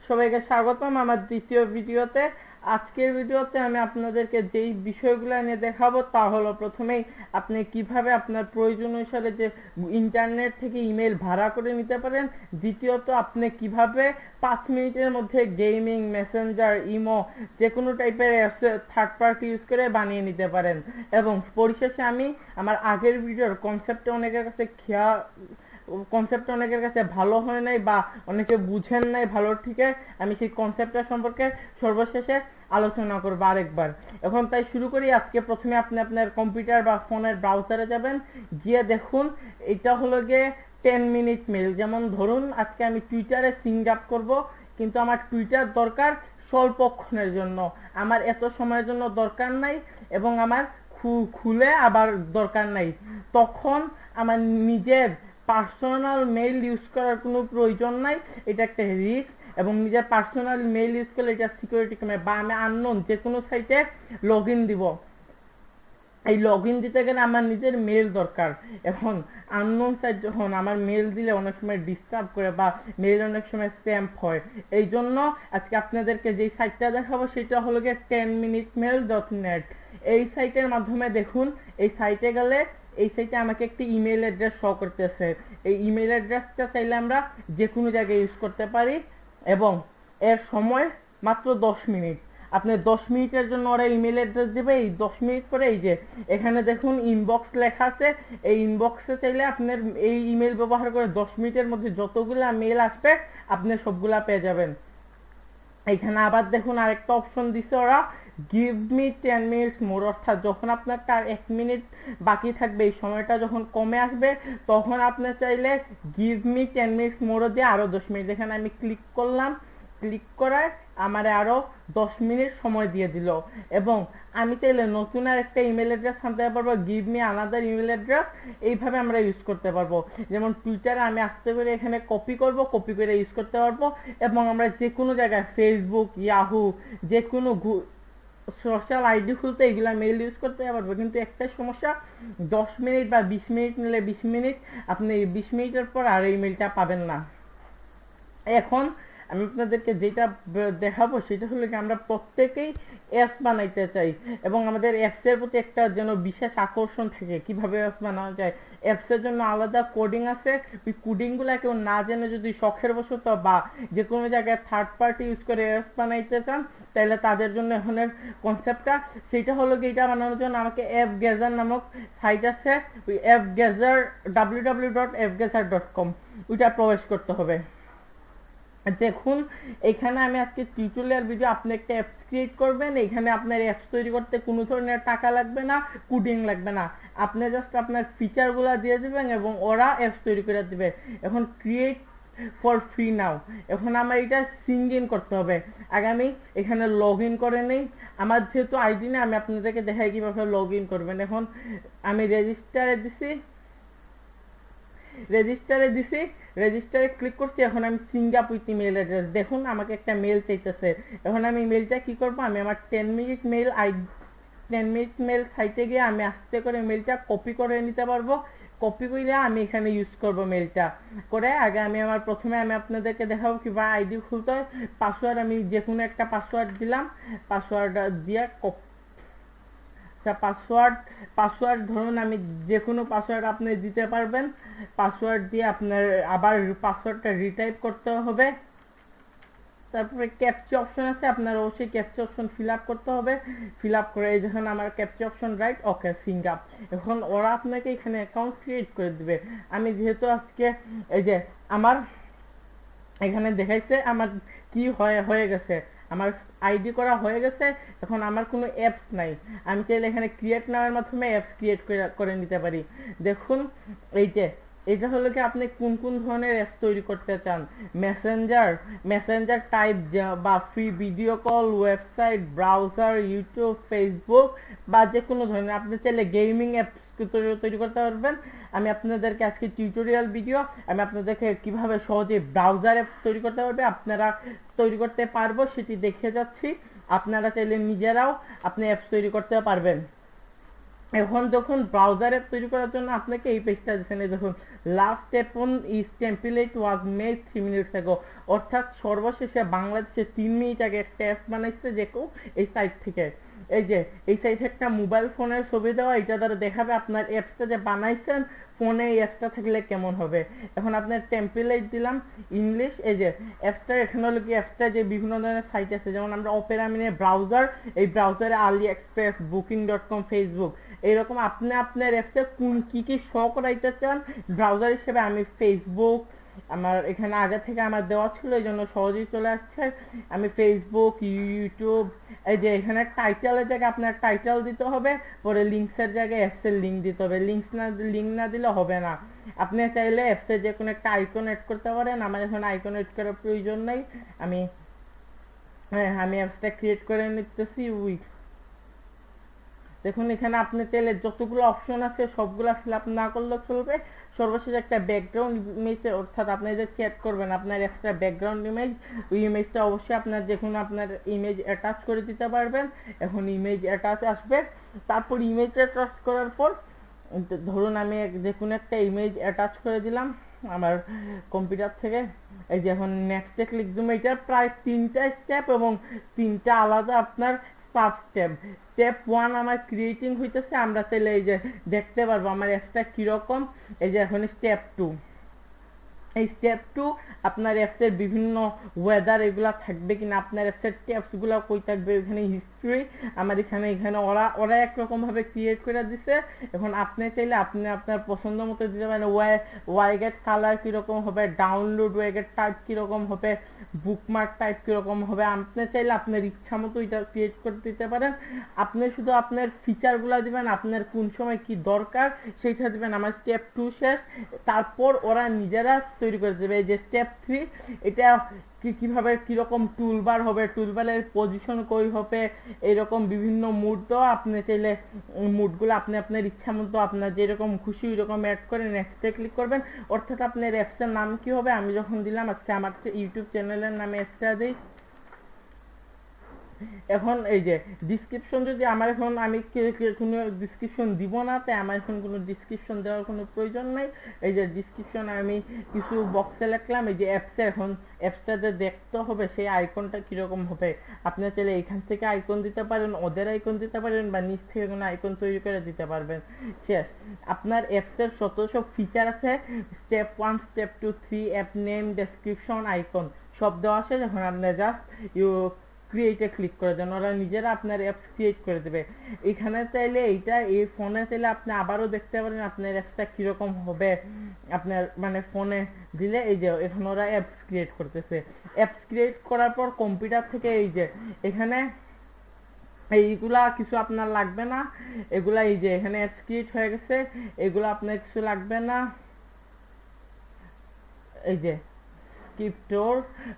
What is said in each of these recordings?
সবাইকে স্বাগতম আমার দ্বিতীয় ভিডিওতে। আজকের ভিডিওতে আমি আপনাদেরকে যেই বিষয়গুলো নিয়ে দেখাবো তা হলো, প্রথমেই আপনি কিভাবে আপনার প্রয়োজন অনুসারে যে ইন্টারনেট থেকে ইমেল ভাড়া করে নিতে পারেন। দ্বিতীয়ত, আপনি কিভাবে 5 মিনিটের মধ্যে গেমিং, মেসেঞ্জার, ইমো যে কোনো টাইপের অ্যাপস থার্ড পার্টি ইউজ করে বানিয়ে নিতে পারেন। এবং পরিশেষে আমি আমার আগের ভিডিওর কনসেপ্টে অনেকের কাছে ভালো হয় নাই বা অনেকে বুঝেন নাই ভালো ঠিকই, আমি সেই কনসেপ্টটা সম্পর্কে সর্বশেষে আলোচনা করবো আরেকবার। এখন তাই শুরু করি। আজকে প্রথমে আপনি আপনার কম্পিউটার বা ফোনের ব্রাউজারে যাবেন, গিয়ে দেখুন এটা হলো গিয়ে 10 মিনিট মেল। যেমন ধরুন আজকে আমি টুইটারে সিঙ্ক আপ করবো, কিন্তু আমার টুইটার দরকার স্বল্পক্ষণের জন্য, আমার এত সময়ের জন্য দরকার নাই এবং আমার খুলে আবার দরকার নাই। তখন আমার নিজের পার্সোনাল মেইল ইউজ করার কোনো প্রয়োজন নাই। এটা একটা রিস্ক, এবং নিজের পার্সোনাল মেইল ইউজ করলে এটা সিকিউরিটি কমে, বা আমি আননোন যে কোনো সাইটে লগ ইন দিব, এই লগ ইন দিতে গেলে আমার নিজের মেল দরকার। এখন আননোন সাইট যখন আমার মেল দিলে অনেক সময় ডিস্টার্ব করে বা মেল অনেক সময় স্প্যাম হয়, এই জন্য আজকে আপনাদেরকে যেই সাইটটা দেখাবো সেটা হলো গিয়ে 10minutemail.net। এই সাইটের মাধ্যমে দেখুন, এই সাইটে গেলে এই সাইটে আমাকে একটি ইমেল অ্যাড্রেস শো করতেছে। এই ইমেল অ্যাড্রেসটা চাইলে আমরা যে কোনো জায়গায় ইউজ করতে পারি, এবং এর সময় মাত্র 10 মিনিট। আপনি 10 মিনিটের জন্য ওরা ইমেল অ্যাড্রেস দেবে, এই 10 মিনিট পরে এই যে এখানে দেখুন ইনবক্স লেখা আছে, এই ইনবক্সে চাইলে আপনার এই ইমেল ব্যবহার করে 10 মিনিটের মধ্যে যতগুলা মেল আসবে আপনি সবগুলা পেয়ে যাবেন। এখানে আবার দেখুন আরেকটা অপশন দিছে ওরা, গিভ মি 10 মিনিটস মোর, অর্থাৎ যখন আপনার তার 1 মিনিট বাকি থাকবে, এই সময়টা যখন কমে আসবে তখন আপনি চাইলে গিভ মি 10 মিনিটস মোর দিয়ে আরো 10 মিনিট, এখানে আমি ক্লিক করলাম, ক্লিক করায় আমারে আরো 10 মিনিট সময় দিয়ে দিল। এবং আমি চাইলে নতুন আর একটা ইমেল অ্যাড্রেস আনতে পারবো, give me another email address, এইভাবে আমরা ইউজ করতে পারবো। যেমন টুইটারে আমি আসতে করে এখানে কপি করব, কপি করে ইউজ করতে পারবো, এবং আমরা যে কোনো জায়গায় ফেসবুক, ইয়াহু, যে কোনো সোশ্যাল আইডি খুলতে এগুলা মেইল ইউজ করতে পারবো। কিন্তু একটাই সমস্যা, 10 মিনিট বা 20 মিনিট নিলে 20 মিনিট, আপনি 20 মিনিটের পর আর এই মেইলটা পাবেন না। এখন আমি আপনাদেরকে যেটা দেখাবো সেটা হলো কি, আমরা প্রত্যেকেই অ্যাপস বানাইতে চাই, এবং আমাদের অ্যাপসের প্রতি একটা যেন বিশেষ আকর্ষণ থাকে। কিভাবে অ্যাপস বানানো যায়, অ্যাপসের জন্য আলাদা কোডিং আছে। ওই কোডিংগুলো কেউ না জেনে যদি শখের বশত বা যে কোনো জায়গায় থার্ড পার্টি ইউজ করে অ্যাপস বানাইতে চান, তাহলে তাদের জন্য এখনের কনসেপ্টটা সেটা হলো কি, এটা বানানোর জন্য আমাকে অ্যাপ গ্যাজার নামক সাইট আছে, ওই অ্যাপ গ্যাজার www.appgazer.com ওইটা প্রবেশ করতে হবে। দেখুন এখানে আমি আজকে টিউটোরিয়াল ভিডিও, আপনি একটা অ্যাপস ক্রিয়েট করবেন, এখানে আপনার অ্যাপস তৈরি করতে কোনো ধরনের টাকা লাগবে না, কোডিং লাগবে না, আপনি জাস্ট আপনার ফিচারগুলো দিয়ে দিবেন এবং ওরা অ্যাপস তৈরি করে দিবে। এখন ক্রিয়েট ফর ফ্রি নাও, এখন আমার এটা সিঙ্ক ইন করতে হবে। আগে আমি এখানে লগ ইন করে নেই, আমার যেহেতু আইডি না, আমি আপনাদেরকে দেখাই কিভাবে লগ ইন করবেন। এখন আমি রেজিস্টারে ক্লিক করছি, এখন আমি সিঙ্গাপ উইথ ইমেল অ্যাড্রেস, দেখুন আমাকে একটা মেল চাইতেছে। এখন আমি মেলটা কি করব, আমি আমার 10 মিনিট মেল সাইটে গিয়ে আমি আস্তে করে মেলটা কপি করে নিতে পারবো। কপি করে আমি এখানে ইউজ করব মেলটা করে। আগে আমি প্রথমে আমি আপনাদেরকে দেখাবো কিভাবে আইডি খুলতে হয়। পাসওয়ার্ড আমি যে কোনো একটা পাসওয়ার্ড দিলাম, পাসওয়ার্ড দিয়ে পাসওয়ার্ড ধরুন আমি যে কোনো পাসওয়ার্ড আপনি দিতে পারবেন। পাসওয়ার্ড দিয়ে আপনার আবার পাসওয়ার্ডটা রিটাইপ করতে হবে। তারপরে ক্যাপচা অপশন আছে, আপনার অবশ্যই ক্যাপচা অপশন ফিল আপ করতে হবে। ফিল আপ করে যখন আমার ক্যাপচা অপশন রাইট, ওকে সিঙ্ক আপ, এখন ওরা আপনাকে এখানে অ্যাকাউন্ট ক্রিয়েট করে দিবে। আমি যেহেতু আজকে এই যে আমার এখানে দেখাইছে আমার কি হয়ে গেছে, আমার আইডি করা হয়ে গেছে, এখন আমার কোনো অ্যাপস নাই। আমি চাইলে এখানে ক্রিয়েট নামের মাধ্যমে অ্যাপস ক্রিয়েট করে নিতে পারি। দেখুন এটা হলো কি, আপনি কোন কোন ধরনের অ্যাপস তৈরি করতে চান। মেসেঞ্জার টাইপ বা free video call, website, browser, YouTube, Facebook, বা যে কোনো ধরনের। আপনি চাইলে গেমিং অ্যাপস তৈরি করতে পারবেন। আমি আপনাদেরকে আজকে টিউটোরিয়াল ভিডিও, আমি আপনাদেরকে কিভাবে সহজে ব্রাউজার অ্যাপস তৈরি করতে পারবে আপনারা তৈরি করতে পারবো সেটি দেখে যাচ্ছি। আপনারা চাইলে নিজেরাও আপনি অ্যাপস তৈরি করতে পারবেন। এখন যখন ব্রাউজার অ্যাপ তৈরি করার জন্য আপনাকে এই পেজটা দিচ্ছেন, এই দেখুন last step on is template was made 3 minutes ago, অর্থাৎ সর্বশেষে বাংলাদেশে 3 মিনিট আগে একটা অ্যাপ বানাইছে যে কেউ এই সাইট থেকে। এই যে এই সাইটে একটা মোবাইল ফোনের ছবি দেওয়া, এটা দ্বারা দেখাবে আপনার অ্যাপসটা যে বানাইছেন ফোনে এই অ্যাপসটা থাকলে কেমন হবে। এখন আপনার টেমপ্লেট দিলাম ইংলিশ। এই যে অ্যাপসটা এখানে হলো কি অ্যাপসটা যে বিভিন্ন ধরনের সাইট আছে, যেমন আমরা অপেরা মিনি ব্রাউজার, এই ব্রাউজারে আলি এক্সপ্রেস, বুকিং.com, ফেসবুক, এইরকম আপনি আপনার অ্যাপসে কোন কি শো করাইতে চান ব্রাউজার হিসেবে। আমি ফেসবুক, আমার এখানে আগে থেকে আমার দেওয়া ছিল এই জন্য সহজেই চলে আসছে। আমি ফেসবুক, ইউটিউব, এই যে এখানে টাইটেলের জায়গায় আপনার টাইটেল দিতে হবে, পরে লিঙ্কসের জায়গায় অ্যাপসের লিঙ্ক দিতে হবে। লিঙ্ক না দিলে হবে না। আপনি চাইলে অ্যাপসের যে কোনো একটা আইকন এড করতে পারেন। আমার এখন আইকন এড করার প্রয়োজন নাই। আমি অ্যাপসটা ক্রিয়েট করে নিতেছি। দেখুন এখানে আপনি চাইলে যতগুলো অপশন আছে সবগুলো ফিল আপ না করলেও চলবে। সর্বশেষ একটা ব্যাকগ্রাউন্ড ইমেজ, অর্থাৎ আপনি যে চ্যাট করবেন আপনার এক্সট্রা ব্যাকগ্রাউন্ড ইমেজ, ওই ইমেজটা অবশ্যই আপনার যে কোনো আপনার ইমেজ অ্যাটাচ করে দিতে পারবেন। এখন ইমেজ অ্যাটাচ আসবে, তারপর ইমেজ অ্যাটাচ করার পর ধরুন আমি যে কোনো একটা ইমেজ অ্যাটাচ করে দিলাম আমার কম্পিউটার থেকে। এই যে এখন নেক্সটে ক্লিক দিলাম। এটা প্রায় 3টা স্টেপ এবং 3টা আলাদা আপনার সাব স্টেপ। স্টেপ 1 আমার ক্রিয়েটিং হইতেছে, আমরা চাইলে এই যে দেখতে পারবো আমার অ্যাপসটা কিরকম। এই যে এখন স্টেপ 2, এই স্টেপ 2 আপনার অ্যাপসের বিভিন্ন ওয়েদার এগুলা থাকবে কিনা, আপনার অ্যাপসের ট্যাবস গুলা কই থাকবে, এখানে হিস্ট্রি আমার এখানে ওরা একরকম ভাবে ক্রিয়েট করে দিছে। এখন আপনি চাইলে আপনি আপনার পছন্দ মতো দিতে পারেন। ওয়াইগেট কালার কিরকম হবে, ডাউনলোড ওয়াইগেট টাইপ কিরকম হবে, বুকমার্ক টাইপ কিরকম হবে, আপনি চাইলে আপনার ইচ্ছা মতো এটা ক্রিয়েট করে দিতে পারেন। আপনি শুধু আপনার ফিচার গুলা দিবেন, আপনার কোন সময় কি দরকার সেইটা দিবেন। আমার স্টেপ 2 শেষ, তারপর ওরা নিজেরা তৈরি করে দেবে। এই যে স্টেপ 3, এটা কিভাবে কিরকম টুলবার হবে, টুলবারের পজিশন কই হবে, এইরকম বিভিন্ন মুড দেওয়া। আপনি চাইলে মুডগুলো আপনি আপনার ইচ্ছা মতো আপনার যেরকম খুশি ওইরকম অ্যাড করে নেক্সটে ক্লিক করবেন। অর্থাৎ আপনার অ্যাপসের নাম কি হবে, আমি যখন দিলাম আজকে আমার ইউটিউব চ্যানেলের নামে অ্যাপসটা দিই। এখন এই যে ডিসক্রিপশন, যদি আমার এখন আমি কোনো ডিসক্রিপশন দিব না, তাই আমার এখন কোনো ডিসক্রিপশন দেওয়ার কোনো প্রয়োজন নাই। এই যে ডিসক্রিপশন আমি কিছু বক্সে লিখলাম। এই যে অ্যাপসে এখন অ্যাপসটাতে দেখতে হবে সেই আইকনটা কিরকম হবে। আপনি চাইলে এখান থেকে আইকন দিতে পারেন, ওদের আইকন দিতে পারেন, বা নিচ থেকে কোনো আইকন তৈরি করে দিতে পারবেন। শেষ। আপনার অ্যাপসের সব ফিচার আছে। Step 1, step 2, 3, app name, description, icon সব দেওয়া আছে। যখন আপনি জাস্ট ক্রিয়েটে ক্লিক করে দেন, ওরা নিজেরা আপনার অ্যাপস ক্রিয়েট করে দেবে। এখানে চাইলে এইটা এই ফোনে চাইলে আপনি আবারও দেখতে পারেন আপনার অ্যাপসটা কিরকম হবে। আপনার মানে ফোনে দিলে এই যে এখন ওরা অ্যাপস ক্রিয়েট করতেছে। অ্যাপস ক্রিয়েট করার পর কম্পিউটার থেকে এই যে এখানে এইগুলা কিছু আপনার লাগবে না। এগুলা এই যে এখানে অ্যাপস ক্রিয়েট হয়ে গেছে, এগুলা আপনার কিছু লাগবে না। এই যে স্ক্রিপ্টর,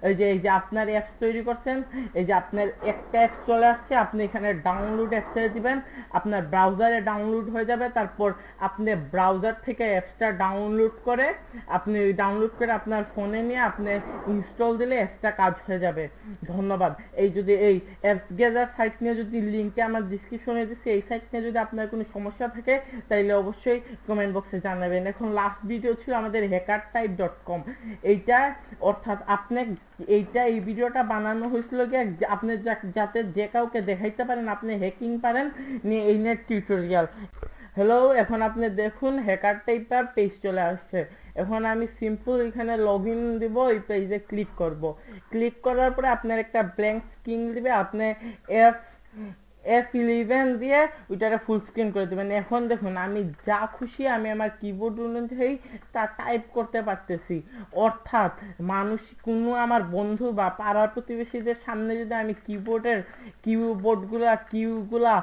এই যে আপনার অ্যাপস তৈরি করছেন, এই যে আপনার একটা অ্যাপস চলে আসছে, আপনি এখানে ডাউনলোড অ্যাপসে দিবেন, আপনার ব্রাউজারে ডাউনলোড হয়ে যাবে। তারপর আপনি ব্রাউজার থেকে অ্যাপসটা ডাউনলোড করে আপনার ফোনে নিয়ে আপনি ইনস্টল দিলে অ্যাপসটা কাজ হয়ে যাবে। ধন্যবাদ। এই যদি এই অ্যাপস গেজার সাইট নিয়ে যদি লিঙ্কে আমার ডিসক্রিপশনে দিচ্ছি, এই সাইট নিয়ে যদি আপনার কোনো সমস্যা থাকে তাইলে অবশ্যই কমেন্ট বক্সে জানাবেন। এখন লাস্ট ভিডিও ছিল আমাদের hackertype.com, এইটা অর্থাৎ আপনি এই ভিডিওটা বানানো হয়েছিল কি আপনি যাতে যে কাউকে দেখাইতে পারেন আপনি হ্যাকিং পারেন নিয়ে এই নেট টিউটোরিয়াল। হ্যালো, এখন আপনি দেখুন হ্যাকার টাইপের পেজ চলে আসছে। এখন আমি সিম্পল এখানে লগ ইন দিব, এই পেজে ক্লিক করব। ক্লিক করার পরে আপনার একটা ব্ল্যাঙ্ক স্ক্রিন দিবে, আপনি F11 দিয়ে ওইটাকে ফুল স্ক্রিন করে দেবেন। এখন দেখুন আমি যা খুশি আমি আমার কিবোর্ড অনুযায়ী তা টাইপ করতে পারতেছি। অর্থাৎ মানুষ কোনো আমার বন্ধু বা পাড়ার প্রতিবেশীদের সামনে যদি আমি কিউগুলা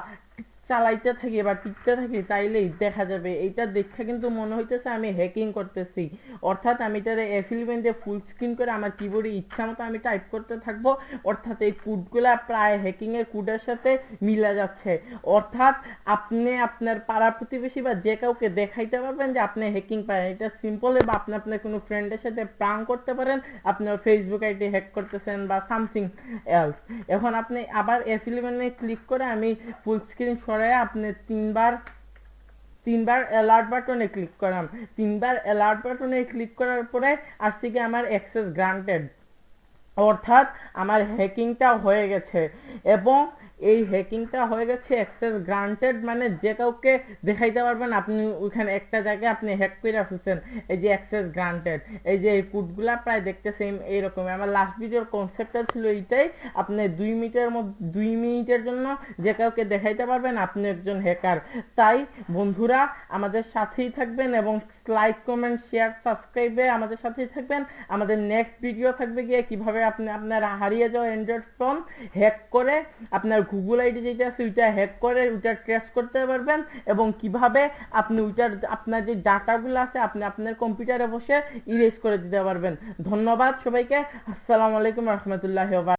চালাইতে থাকি বা টিপতে থাকি তাইলেই দেখা যাবে। এইটা দেখে কিন্তু মনে হইতেছে আমি হ্যাকিং করতেছি। অর্থাৎ আমি এটা F11 দিয়ে ফুল স্ক্রিন করে আমার কিবোর্ডে ইচ্ছা মতো আমি টাইপ করতে থাকবো। অর্থাৎ এই কোডগুলা প্রায় হ্যাকিং এর কোডের সাথে মিলে যাচ্ছে। অর্থাৎ আপনি আপনার পাড়া প্রতিবেশী বা যে কাউকে দেখাইতে পারবেন যে আপনি হ্যাকিং পারেন। এটা সিম্পল। বা আপনি আপনার কোনো ফ্রেন্ডের সাথে প্রাঙ্ক করতে পারেন, আপনার ফেসবুক আইডি হ্যাক করতেছেন বা সামথিং এলস। এখন আপনি আবার F11 এ ক্লিক করে আমি ফুল স্ক্রিন সরাই আপনি 3 বার তিনবার অ্যালার্ট বাটনে ক্লিক করলাম, তিনবার অ্যালার্ট বাটনে ক্লিক করার পরে আসছে কি আমার অ্যাক্সেস গ্রান্টেড, অর্থাৎ আমার হ্যাকিংটা হয়ে গেছে। এবং এই হ্যাকিংটা হয়ে গেছে অ্যাক্সেস গ্রান্টেড, মানে যে কাউকে দেখাইতে পারবেন আপনি ওইখানে একটা জায়গায় আপনি হ্যাক করে ফেলছেন, এই যে অ্যাক্সেস গ্রান্টেড। এই যে এই কোডগুলা প্রায় দেখতে সেম এইরকম। আমার লাস্ট ভিডিওর কনসেপ্টটা ছিল এইটাই, আপনি 2 মিনিটের জন্য যে কাউকে দেখাইতে পারবেন আপনি একজন হ্যাকার। তাই বন্ধুরা আমাদের সাথেই থাকবেন এবং লাইক কমেন্ট শেয়ার সাবস্ক্রাইবে আমাদের সাথেই থাকবেন। আমাদের নেক্সট ভিডিও থাকবে গিয়ে কিভাবে আপনি আপনার হারিয়ে যাওয়া অ্যান্ড্রয়েড ফোন হ্যাক করে আপনার গুগল আইডি যেটা আছে ওইটা হ্যাক করে ওইটা ট্রেস করতে পারবেন, এবং কিভাবে আপনি ওইটার আপনার যে ডাটাগুলো আছে আপনি আপনার কম্পিউটারে বসে ইরেজ করে দিতে পারবেন। ধন্যবাদ সবাইকে। আসসালামু আলাইকুম রহমতুল্লাহ।